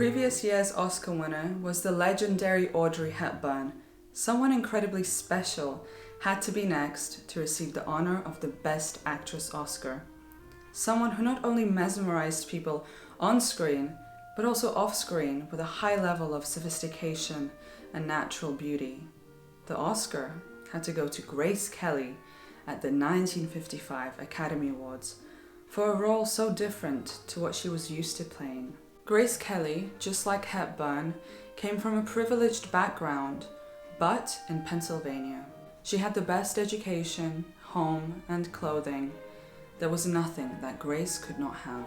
previous year's Oscar winner was the legendary Audrey Hepburn. Someone incredibly special had to be next to receive the honor of the Best Actress Oscar. Someone who not only mesmerized people on screen, but also off screen with a high level of sophistication and natural beauty. The Oscar had to go to Grace Kelly at the 1955 Academy Awards for a role so different to what she was used to playing. Grace Kelly, just like Hepburn, came from a privileged background, but in Pennsylvania. She had the best education, home, and clothing. There was nothing that Grace could not have.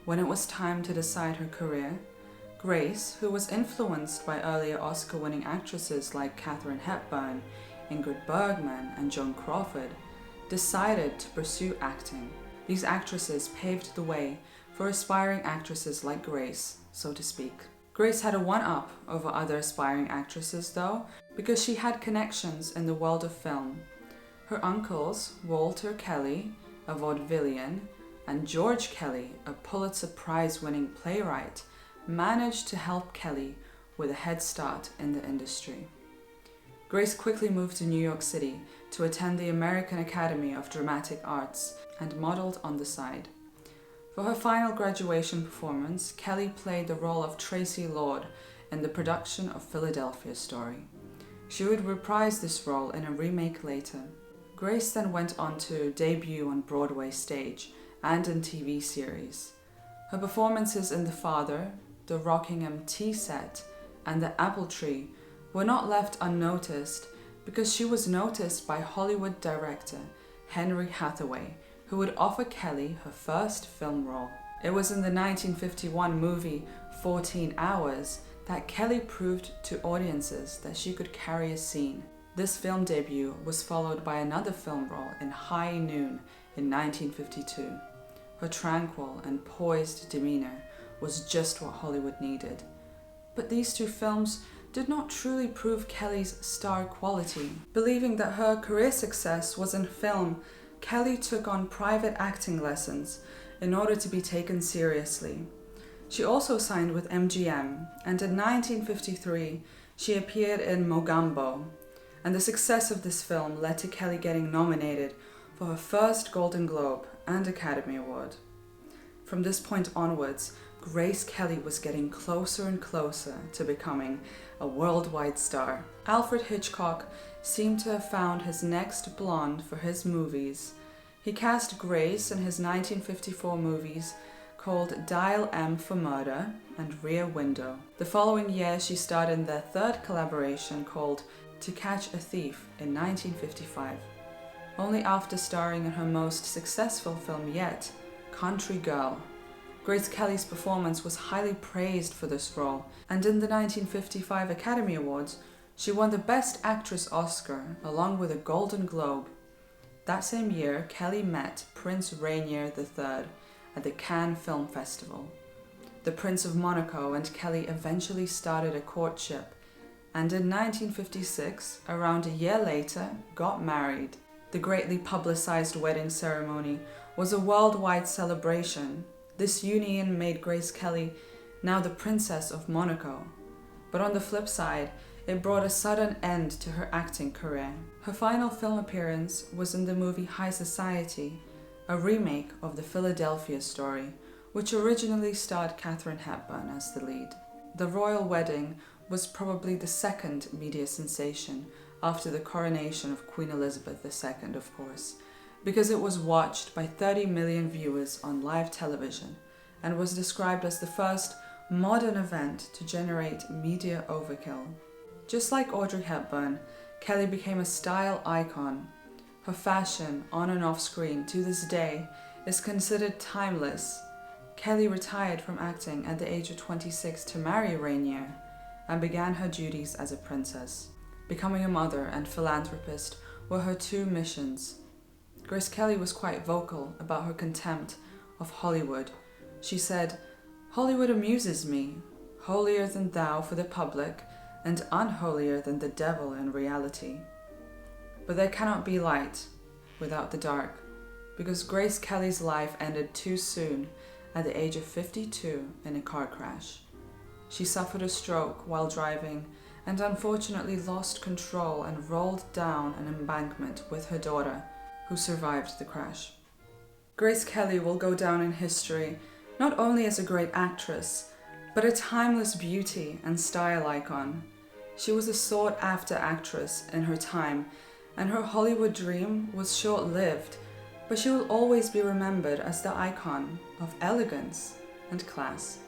When it was time to decide her career, Grace, who was influenced by earlier Oscar-winning actresses like Katharine Hepburn, Ingrid Bergman, and Joan Crawford, decided to pursue acting. These actresses paved the way for aspiring actresses like Grace, so to speak. Grace had a one-up over other aspiring actresses, though, because she had connections in the world of film. Her uncles, Walter Kelly, a vaudevillian, and George Kelly, a Pulitzer Prize-winning playwright, managed to help Kelly with a head start in the industry. Grace quickly moved to New York City to attend the American Academy of Dramatic Arts and modeled on the side. For her final graduation performance, Kelly played the role of Tracy Lord in the production of Philadelphia Story. She would reprise this role in a remake later. Grace then went on to debut on Broadway stage and in TV series. Her performances in The Father, The Rockingham Tea Set, and The Apple Tree were not left unnoticed because she was noticed by Hollywood director Henry Hathaway, who would offer Kelly her first film role. It was in the 1951 movie 14 Hours that Kelly proved to audiences that she could carry a scene. This film debut was followed by another film role in High Noon in 1952. Her tranquil and poised demeanor was just what Hollywood needed. But these two films did not truly prove Kelly's star quality. Believing that her career success was in film, Kelly took on private acting lessons in order to be taken seriously. She also signed with MGM, and in 1953 she appeared in Mogambo, and the success of this film led to Kelly getting nominated for her first Golden Globe and Academy Award. From this point onwards, Grace Kelly was getting closer and closer to becoming a worldwide star. Alfred Hitchcock seemed to have found his next blonde for his movies. He cast Grace in his 1954 movies called Dial M for Murder and Rear Window. The following year, she starred in their third collaboration called To Catch a Thief in 1955. Only after starring in her most successful film yet, Country Girl. Grace Kelly's performance was highly praised for this role, and in the 1955 Academy Awards, she won the Best Actress Oscar along with a Golden Globe. That same year, Kelly met Prince Rainier III at the Cannes Film Festival. The Prince of Monaco and Kelly eventually started a courtship, and in 1956, around a year later, got married. The greatly publicized wedding ceremony was a worldwide celebration. This union made Grace Kelly now the Princess of Monaco. But on the flip side, it brought a sudden end to her acting career. Her final film appearance was in the movie High Society, a remake of the Philadelphia Story, which originally starred Katharine Hepburn as the lead. The royal wedding was probably the second media sensation after the coronation of Queen Elizabeth II, of course, because it was watched by 30 million viewers on live television and was described as the first modern event to generate media overkill. Just like Audrey Hepburn, Kelly became a style icon. Her fashion, on and off screen, to this day, is considered timeless. Kelly retired from acting at the age of 26 to marry Rainier and began her duties as a princess. Becoming a mother and philanthropist were her two missions. Grace Kelly was quite vocal about her contempt of Hollywood. She said, "Hollywood amuses me, holier than thou for the public, and unholier than the devil in reality. But there cannot be light without the dark, because Grace Kelly's life ended too soon at the age of 52 in a car crash. She suffered a stroke while driving and unfortunately lost control and rolled down an embankment with her daughter, who survived the crash. Grace Kelly will go down in history not only as a great actress, but a timeless beauty and style icon. She was a sought-after actress in her time, and her Hollywood dream was short-lived, but she will always be remembered as the icon of elegance and class.